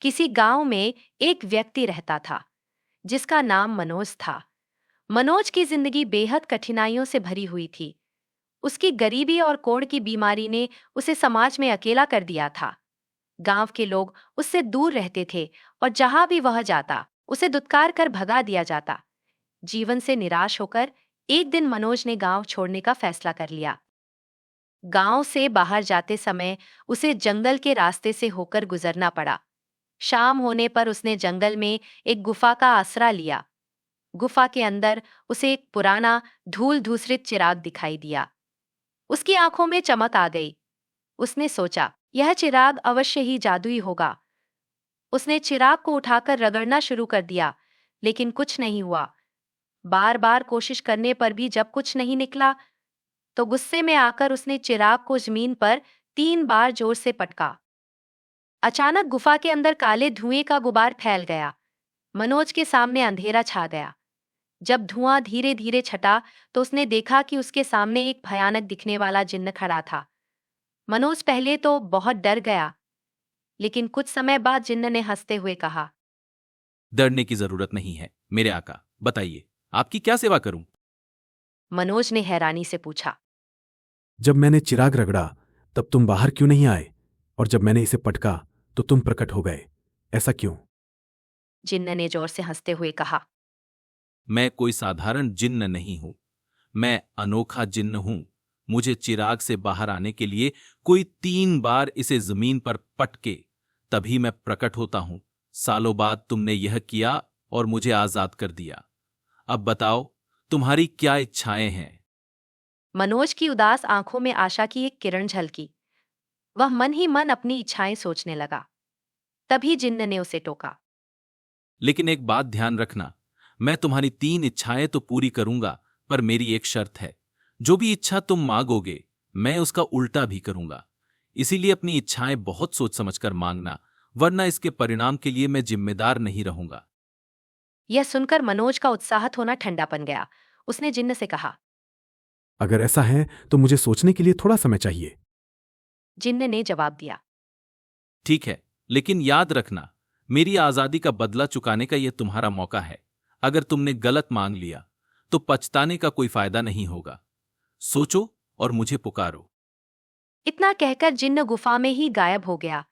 किसी गांव में एक व्यक्ति रहता था जिसका नाम मनोज था। मनोज की जिंदगी बेहद कठिनाइयों से भरी हुई थी। उसकी गरीबी और कोढ़ की बीमारी ने उसे समाज में अकेला कर दिया था। गांव के लोग उससे दूर रहते थे और जहां भी वह जाता उसे दुत्कार कर भगा दिया जाता। जीवन से निराश होकर एक दिन मनोज ने गांव छोड़ने का फैसला कर लिया। गांव से बाहर जाते समय उसे जंगल के रास्ते से होकर गुजरना पड़ा। शाम होने पर उसने जंगल में एक गुफा का आसरा लिया। गुफा के अंदर उसे एक पुराना धूल धूसरित चिराग दिखाई दिया। उसकी आंखों में चमक आ गई। उसने सोचा, यह चिराग अवश्य ही जादुई होगा। उसने चिराग को उठाकर रगड़ना शुरू कर दिया, लेकिन कुछ नहीं हुआ। बार बार कोशिश करने पर भी जब कुछ नहीं निकला, तो गुस्से में आकर उसने चिराग को जमीन पर 3 बार जोर से पटका। अचानक गुफा के अंदर काले धुएं का गुबार फैल गया। मनोज के सामने अंधेरा छा गया। जब धुआं धीरे धीरे छटा तो उसने देखा कि उसके सामने एक भयानक दिखने वाला जिन्न खड़ा था। मनोज पहले तो बहुत डर गया, लेकिन कुछ समय बाद जिन्न ने हंसते हुए कहा, डरने की जरूरत नहीं है मेरे आका, बताइए आपकी क्या सेवा करूं। मनोज ने हैरानी से पूछा। जब मैंने चिराग रगड़ा तब तुम बाहर क्यों नहीं आए, और जब मैंने इसे पटका तो तुम प्रकट हो गए, ऐसा क्यों? जिन्न ने जोर से हंसते हुए कहा, मैं कोई साधारण जिन्न नहीं हूं, मैं अनोखा जिन्न हूं। मुझे चिराग से बाहर आने के लिए कोई 3 बार इसे जमीन पर पटके, तभी मैं प्रकट होता हूं। सालों बाद तुमने यह किया और मुझे आजाद कर दिया। अब बताओ तुम्हारी क्या इच्छाएं हैं। मनोज की उदास आंखों में आशा की एक किरण झलकी। वह मन ही मन अपनी इच्छाएं सोचने लगा। तभी जिन्न ने उसे टोका। लेकिन एक बात ध्यान रखना, मैं तुम्हारी 3 इच्छाएं तो पूरी करूंगा, पर मेरी एक शर्त है। जो भी इच्छा तुम मांगोगे मैं उसका उल्टा भी करूंगा। इसीलिए अपनी इच्छाएं बहुत सोच समझकर मांगना, वरना इसके परिणाम के लिए मैं जिम्मेदार नहीं रहूंगा। यह सुनकर मनोज का उत्साहित होना ठंडा पन गया। उसने जिन्न से कहा। अगर ऐसा है तो मुझे सोचने के लिए थोड़ा समय चाहिए। जिन्न ने जवाब दिया। ठीक है, लेकिन याद रखना, मेरी आजादी का बदला चुकाने का यह तुम्हारा मौका है। अगर तुमने गलत मांग लिया तो पछताने का कोई फायदा नहीं होगा। सोचो और मुझे पुकारो। इतना कहकर जिन्न गुफा में ही गायब हो गया।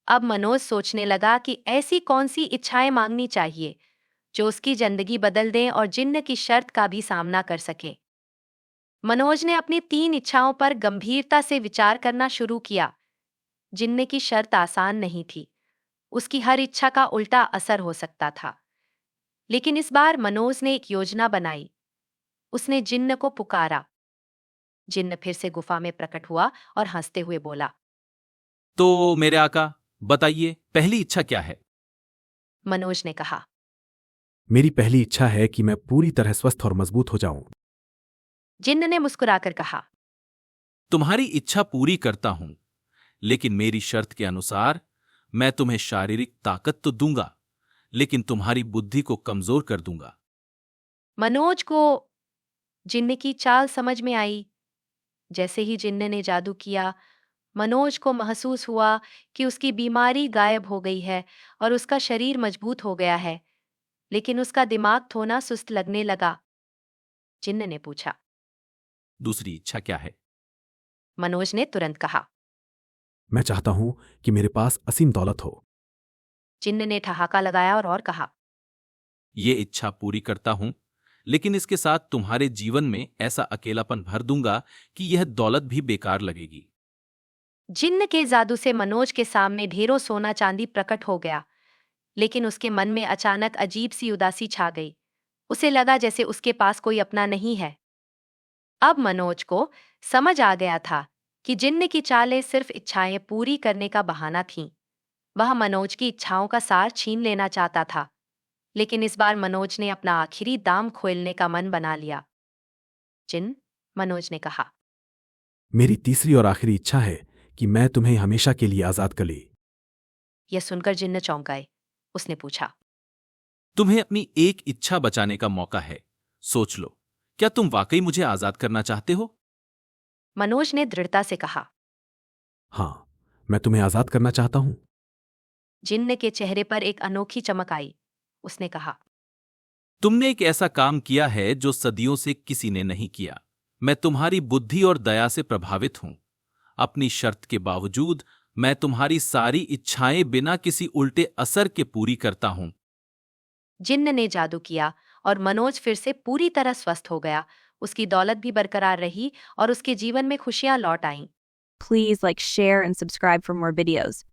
अब मनोज सोचने लगा कि ऐसी कौन सी इच्छाएं मांगनी चाहिए जो उसकी जिंदगी बदल दें और जिन्न की शर्त का भी सामना कर सके। मनोज ने अपनी 3 इच्छाओं पर गंभीरता से विचार करना शुरू किया। जिन्न की शर्त आसान नहीं थी। उसकी हर इच्छा का उल्टा असर हो सकता था। लेकिन इस बार मनोज ने एक योजना बनाई। उसने जिन्न को पुकारा। जिन्न फिर से गुफा में प्रकट हुआ और हंसते हुए बोला। तो मेरे आका, बताइए पहली इच्छा क्या है। मनोज ने कहा। मेरी पहली इच्छा है कि मैं पूरी तरह स्वस्थ और मजबूत हो जाऊं। जिन्न ने मुस्कुराकर कहा। तुम्हारी इच्छा पूरी करता हूं, लेकिन मेरी शर्त के अनुसार मैं तुम्हें शारीरिक ताकत तो दूंगा, लेकिन तुम्हारी बुद्धि को कमजोर कर दूंगा। मनोज को जिन्न की चाल समझ में आई। जैसे ही जिन्न ने जादू किया, मनोज को महसूस हुआ कि उसकी बीमारी गायब हो गई है और उसका शरीर मजबूत हो गया है, लेकिन उसका दिमाग थोड़ा सुस्त लगने लगा। जिन्न ने पूछा। दूसरी इच्छा क्या है। मनोज ने तुरंत कहा। मैं चाहता हूं कि मेरे पास असीम दौलत हो। जिन्न ने ठहाका लगाया और कहा। ये इच्छा पूरी करता हूं, लेकिन इसके साथ तुम्हारे जीवन में ऐसा अकेलापन भर दूंगा कि यह दौलत भी बेकार लगेगी। जिन्न के जादू से मनोज के सामने ढेरों सोना चांदी प्रकट हो गया, लेकिन उसके मन में अचानक अजीब सी उदासी छा गई। उसे लगा जैसे उसके पास कोई अपना नहीं है। अब मनोज को समझ आ गया था कि जिन्न की चालें सिर्फ इच्छाएं पूरी करने का बहाना थीं। वह मनोज की इच्छाओं का सार छीन लेना चाहता था, लेकिन इस बार मनोज ने अपना आखिरी दाम खोलने का मन बना लिया। जिन्न, मनोज ने कहा। मेरी तीसरी और आखिरी इच्छा है कि मैं तुम्हें हमेशा के लिए आजाद कर ले। यह सुनकर जिन्न चौंक गए। उसने पूछा। तुम्हें अपनी एक इच्छा बचाने का मौका है, सोच लो, क्या तुम वाकई मुझे आजाद करना चाहते हो। मनोज ने दृढ़ता से कहा। हां, मैं तुम्हें आजाद करना चाहता हूं। जिन्न के चेहरे पर एक अनोखी चमक आई। उसने कहा, तुमने एक ऐसा काम किया है जो सदियों से किसी ने नहीं किया। मैं तुम्हारी बुद्धि और दया से प्रभावित हूं। अपनी शर्त के बावजूद मैं तुम्हारी सारी इच्छाएं बिना किसी उल्टे असर के पूरी करता हूं। जिन्न ने जादू किया और मनोज फिर से पूरी तरह स्वस्थ हो गया। उसकी दौलत भी बरकरार रही और उसके जीवन में खुशियां लौट आईं। Please like, share, and subscribe for more videos.